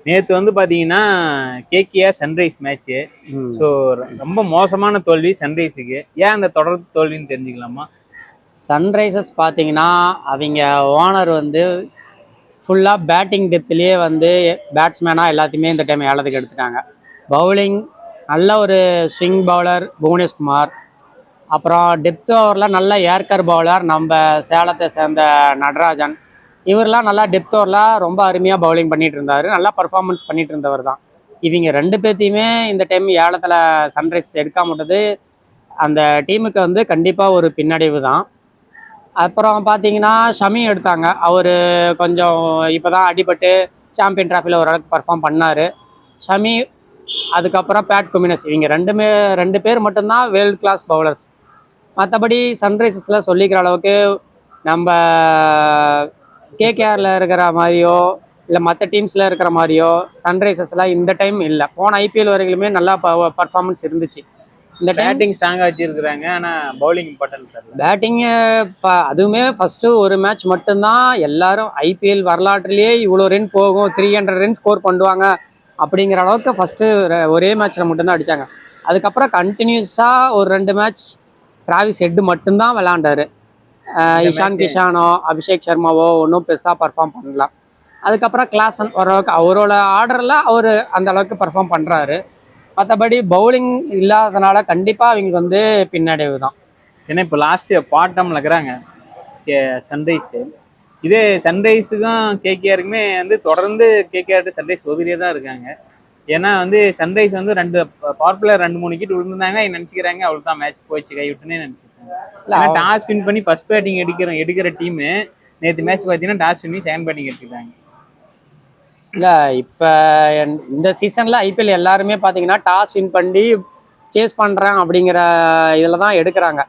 நேற்று வந்து பார்த்தீங்கன்னா கேகேஆர் சன்ரைஸ் மேட்ச்சு. ஸோ ரொம்ப மோசமான தோல்வி சன்ரைஸுக்கு. ஏன் அந்த தொடர் தோல்வின்னு தெரிஞ்சுக்கலாமா? சன்ரைசர்ஸ் பார்த்தீங்கன்னா அவங்க ஓனர் வந்து ஃபுல்லாக பேட்டிங் டெப்த்லேயே வந்து பேட்ஸ்மேனாக எல்லாத்தையுமே இந்த டைம் ஏலத்துக்கு எடுத்துட்டாங்க. பவுலிங் நல்ல ஒரு ஸ்விங் பவுலர் புவனேஷ்குமார், அப்புறம் டெப்த் ஓவரில் நல்ல ஏர்கர் பவுலர் நம்ம சேலத்தை சேர்ந்த நடராஜன். இவரெலாம் நல்லா டெப்த் ஓவரில் ரொம்ப அருமையாக பவுலிங் பண்ணிட்டு இருந்தார், நல்லா பர்ஃபார்மன்ஸ் பண்ணிட்டு இருந்தவர் தான். இவங்க ரெண்டு பேர்த்தையுமே இந்த டைம் ஏலத்தில் சன்ரைஸ் எடுக்காம விட்டது அந்த டீமுக்கு வந்து கண்டிப்பாக ஒரு பின்னடைவு தான். அப்புறம் பார்த்தீங்கன்னா ஷமி எடுத்தாங்க. அவர் கொஞ்சம் இப்போ தான் அடிபட்டு சாம்பியன் ட்ராஃபியில் ஓரளவுக்கு பர்ஃபார்ம் பண்ணார் ஷமி. அதுக்கப்புறம் பேட் குமினஸ், இவங்க ரெண்டு பேர் மட்டும்தான் வேர்ல்டு கிளாஸ் பவுலர்ஸ். மற்றபடி சன்ரைசர்ஸில் சொல்லிக்கிற அளவுக்கு நம்ம கேகேஆரில் இருக்கிற மாதிரியோ இல்லை மற்ற டீம்ஸில் இருக்கிற மாதிரியோ சன்ரைசர்ஸ்லாம் இந்த டைம் இல்லை. போன ஐபிஎல் வரைக்குமே நல்லா பர்ஃபார்மன்ஸ் இருந்துச்சு. இந்த பேட்டிங் ஸ்ட்ராங்காக வச்சுருக்குறாங்க, ஆனால் பவுலிங் இம்பார்ட்டன்ட் சார். பேட்டிங்கு அதுவுமே ஃபஸ்ட்டு ஒரு மேட்ச் மட்டும்தான் எல்லாரும் ஐபிஎல் வரலாற்றுலேயே இவ்வளோ ரன் போகும், 300 ரன் ஸ்கோர் பண்ணுவாங்க அப்படிங்கிற அளவுக்கு ஃபஸ்ட்டு ஒரே மேட்ச்சில் மட்டும்தான் அடித்தாங்க. அதுக்கப்புறம் கண்டினியூஸாக ஒரு 2 மேட்ச் டிராவிஸ் ஹெட் மட்டும்தான் விளாண்டாரு. இஷான் கிஷானோ அபிஷேக் சர்மாவோ ஒன்றும் பெருசாக பர்ஃபார்ம் பண்ணலாம். அதுக்கப்புறம் கிளாசன் ஓரளவுக்கு அவரோட ஆர்டரில் அவர் அந்த அளவுக்கு பர்ஃபார்ம் பண்ணுறாரு. மற்றபடி பவுலிங் இல்லாததுனால கண்டிப்பாக அவங்களுக்கு வந்து பின்னடைவு தான். ஏன்னா இப்போ லாஸ்ட்டு பாட்டமில் இருக்கிறாங்க சன்ரைஸு. இதே சன்ரைஸுக்கும் கேகேஆருக்குமே வந்து தொடர்ந்து கேகேஆர் சன்ரைஸ் உதவியே தான் இருக்காங்க. ஏன்னா வந்து சன்ரைஸ் வந்து 2 பவர் பிளேயர் 2-3 விக்கெட் விழுந்தாங்க, நினச்சிக்கிறாங்க அவ்வளோ தான் மேட்ச் போயிடுச்சு கைவிட்டுன்னே நினச்சிருக்காங்க. டாஸ் வின் பண்ணி ஃபர்ஸ்ட் பேட்டிங் எடுக்கிற டீமு நேற்று மேட்ச் பார்த்தீங்கன்னா டாஸ் வின் பண்ணி செகண்ட் பேட்டிங் எடுத்துக்கிறாங்க. இல்லை இப்போ இந்த சீசனில் ஐபிஎல் எல்லாருமே பார்த்தீங்கன்னா டாஸ் வின் பண்ணி சேஸ் பண்ணுறாங்க அப்படிங்கிற இதில் தான் எடுக்கிறாங்க.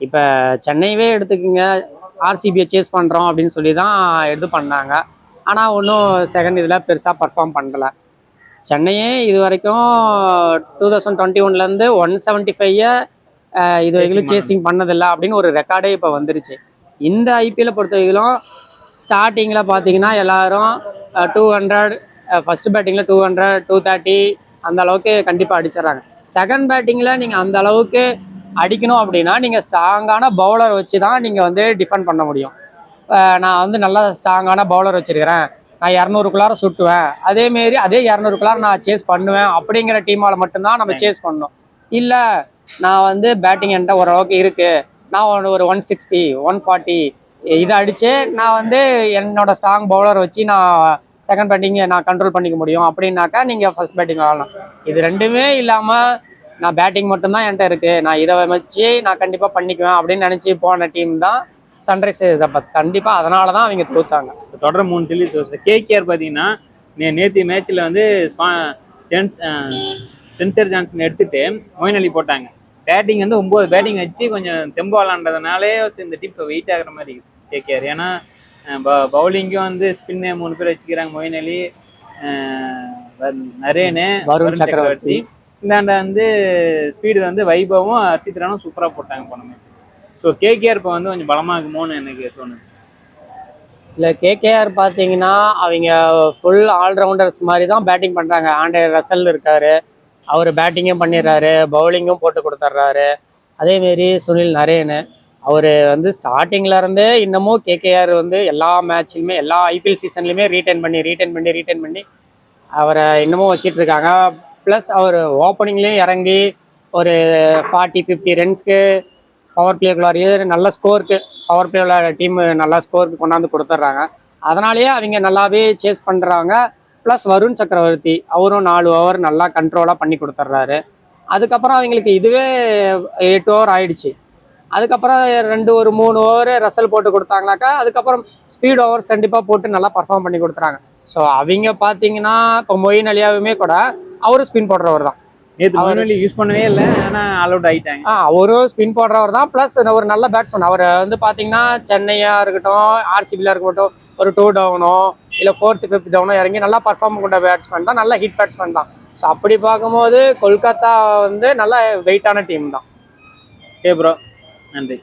இப்போ சென்னையவே எடுத்துக்கிங்க, ஆர்சிபியை சேஸ் பண்ணுறோம் அப்படின்னு சொல்லி தான் இது பண்ணாங்க. ஆனால் ஒன்றும் செகண்ட் இதில் பெருசாக பர்ஃபார்ம் பண்ணலை. சென்னையே இது வரைக்கும் 2021 175 இது வரைக்கும் சேசிங் பண்ணதில்லை அப்படின்னு ஒரு ரெக்கார்டே இப்போ வந்துருச்சு. இந்த ஐபிஎல்லை பொறுத்த வரைக்கும் ஸ்டார்டிங்கில் பார்த்தீங்கன்னா எல்லாரும் 200, ஃபஸ்ட்டு பேட்டிங்கில் 200 230 அந்த அளவுக்கு கண்டிப்பாக அடிச்சிடறாங்க. செகண்ட் பேட்டிங்கில் நீங்கள் அந்த அளவுக்கு அடிக்கணும் அப்படின்னா நீங்கள் ஸ்ட்ராங்கான பவுலர் வச்சு தான் நீங்கள் வந்து டிஃபெண்ட் பண்ண முடியும். நான் வந்து நல்லா ஸ்ட்ராங்கான பவுலர் வச்சுருக்கிறேன், நான் 200க்குள்ளார சுட்டுவேன், அதேமாரி அதே 200க்குள்ளார நான் சேஸ் பண்ணுவேன் அப்படிங்கிற டீமால் மட்டும்தான் நம்ம சேஸ் பண்ணணும். இல்லை நான் வந்து பேட்டிங் என்கிட்ட ஓரளவுக்கு இருக்குது, நான் ஒரு 160 140 இதை அடித்து நான் வந்து என்னோட ஸ்ட்ராங் பவுலர் வச்சு நான் செகண்ட் பேட்டிங்கை நான் கண்ட்ரோல் பண்ணிக்க முடியும் அப்படின்னாக்கா நீங்கள் ஃபர்ஸ்ட் பேட்டிங் ஆடலாம். இது ரெண்டுமே இல்லாமல் நான் பேட்டிங் மட்டும்தான் என்கிட்ட இருக்குது, நான் இதை வச்சு நான் கண்டிப்பாக பண்ணிக்குவேன் அப்படின்னு நினச்சி போன டீம் தான் சன்ரைசர்ஸ். இதை கண்டிப்பாக அதனால தான் அவங்க தோத்தாங்க. தொடர் 3 சொல்லி தோற்று. கேகேஆர் பார்த்தீங்கன்னா நேற்று மேட்ச்சில் வந்து ஸ்பென்சர் ஜான்சன் எடுத்துட்டு மொயின் அலி போட்டாங்க. பேட்டிங் வந்து 9 பேட்டிங் வச்சு கொஞ்சம் தெம்பா விளாண்டதுனாலே இந்த டீம் இப்போ வெயிட் ஆகிற மாதிரி கேகேஆர். ஏன்னா பவுலிங்கும் வந்து ஸ்பின்னு 3 பேர் வச்சுக்கிறாங்க, மொயின் அலி, நரேனு, வருண் சக்கரவர்த்தி. இந்தாண்ட வந்து ஸ்பீடு வந்து வைபவும் ஹர்ஷித் ராணும் சூப்பராக போட்டாங்க போன மேட்ச். ஸோ கேகேஆர் இப்போ வந்து கொஞ்சம் பலமாக இருக்குமோன்னு எனக்கு தோணுது. இல்லை கேகேஆர் பார்த்தீங்கன்னா அவங்க ஃபுல் ஆல்ரவுண்டர்ஸ் மாதிரி தான் பேட்டிங் பண்ணுறாங்க. ஆண்டே ரசல் இருக்கார், அவர் பேட்டிங்கும் பண்ணிடுறாரு, பவுலிங்கும் போட்டு கொடுத்துட்றாரு. அதேமாரி சுனில் நரேனு அவர் வந்து ஸ்டார்டிங்லேருந்தே இன்னமும் கேகேஆர் வந்து எல்லா மேட்ச்லையுமே எல்லா ஐபிஎல் சீசன்லையுமே ரீட்டைன் பண்ணி அவரை இன்னமும் வச்சிட்ருக்காங்க. ப்ளஸ் அவர் ஓப்பனிங்லேயும் இறங்கி ஒரு 40-50 ரன்ஸ்க்கு பவர் பிளேக்குள்ளாரியே நல்ல ஸ்கோருக்கு பவர் பிளேவில் டீமு நல்லா ஸ்கோருக்கு கொண்டாந்து கொடுத்துட்றாங்க. அதனாலேயே அவங்க நல்லாவே சேஸ் பண்ணுறாங்க. ப்ளஸ் வருண் சக்கரவர்த்தி அவரும் 4 ஓவர் நல்லா கண்ட்ரோலாக பண்ணி கொடுத்துட்றாரு. அதுக்கப்புறம் அவங்களுக்கு இதுவே 8 ஓவர் ஆயிடுச்சு. அதுக்கப்புறம் 3 ஓவர் ரசல் போட்டு கொடுத்தாங்கனாக்கா அதுக்கப்புறம் ஸ்பீட் ஓவர்ஸ் கண்டிப்பாக போட்டு நல்லா பர்ஃபார்ம் பண்ணி கொடுத்துறாங்க. ஸோ அவங்க பார்த்தீங்கன்னா இப்போ மொயின் அலியாவுமே கூட அவரும் ஸ்பின் போடுறவர் தான். நேற்று யூஸ் பண்ணவே இல்லை, ஆனால் ஆல் அவுட் ஆகிட்டாங்க. அவரும் ஸ்பின் போடுறவர் தான். ப்ளஸ் ஒரு நல்ல பேட்ஸ்மேன். அவர் வந்து பார்த்தீங்கன்னா சென்னையாக இருக்கட்டும், ஆர்சிபியில் இருக்கட்டும், ஒரு 2 டவுனோ இல்லை 4th 5th டவுனோ இறங்கி நல்லா பர்ஃபார்ம் கொண்ட பேட்ஸ்மேன் தான், நல்ல ஹிட் பேட்ஸ்மேன் தான். ஸோ அப்படி பார்க்கும்போது கொல்கத்தா வந்து நல்ல வெயிட்டான டீம் தான். சரி ப்ரோ, நன்றி.